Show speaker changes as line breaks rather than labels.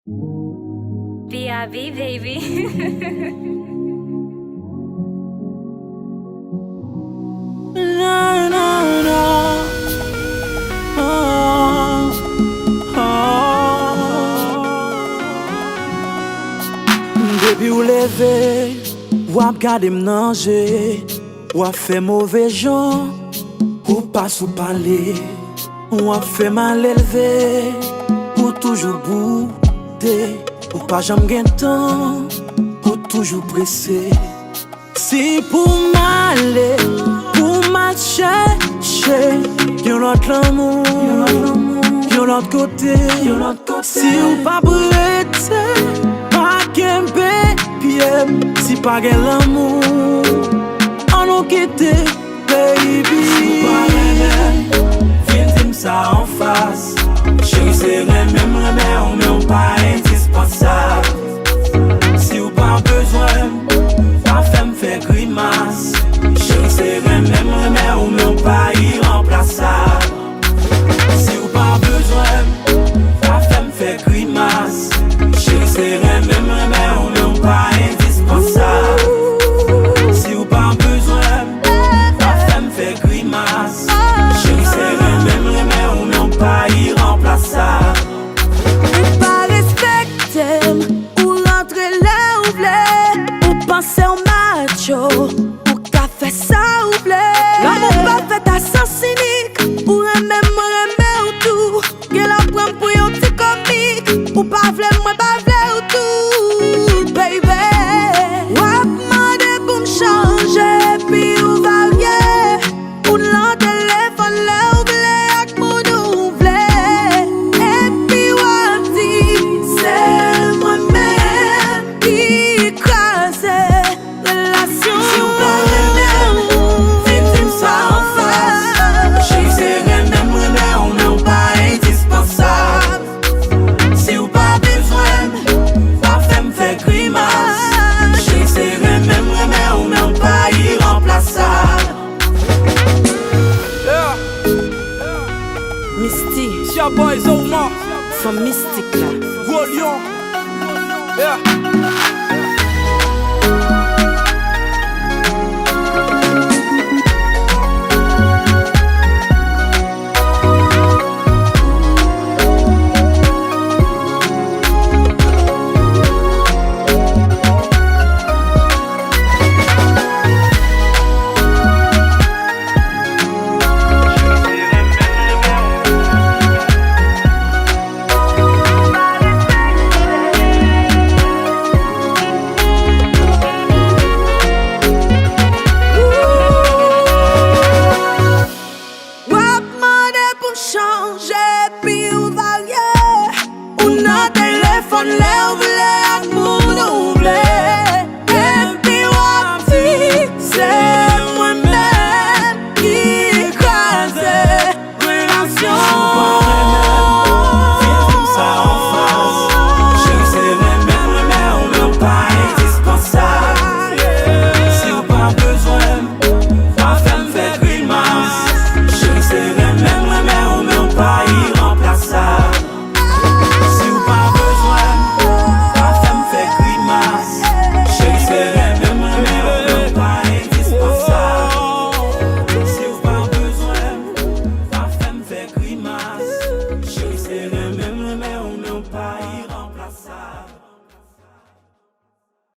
B.I.B. baby.
No, no, no. Oh, oh. Depuis ou levé, ou ap gade m'nanje, ou ap fait mauvais gens, ou pas sou parler, ou ap fait mal élevé, ou toujours boudé, ou pas jamais gen temps, ou toujours pressé. Si pour m'aller, pour m'acheter, yon l'autre l'amour, yon l'autre côté. Si ou pas prête, pas kembe pied. Si pas gen l'amour, on nous quitte, baby. Si ou pas remè, viens dim ça en face. Chérie c'est même on mais on pas indispensable. Si ou pas besoin, pas fait m'fait grimace. Chérie c'est même ou mais on pas irremplaçable. Si ou pas besoin, pas fait m'fait grimace. Chérie c'est même ou mais on pas indispensable. Si ou pas besoin, pas fait m'fait grimace. Chérie c'est même ou mais on pas irremplaçable.
Ou pas respecter, ou rentrer là ou blé, ou penser au macho, ou qu'a fait ça ou blé. L'amour pas fait à sens cynique, ou remè ou tout. Qu'elle a pris pour yon petit comique, ou pas vle moi pas vle ou tout, baby. Ou a demandé pour m'changer, puis ou varier, ou l'en téléphone là ou blé, ak moun ou vle. Et puis ou a dit, c'est moi-même qui crase relation.
Si ou pas remè, viens dim ça en face. Chérie c'est même on n'est pas indispensable. Si ou pas besoin, pas fait m'fait grimace. Chérie c'est même on n'est pas irremplaçable.
Yeah,
Misty,
it's your boy Zoma,
from Mystic là.
Gros Lion. Yeah,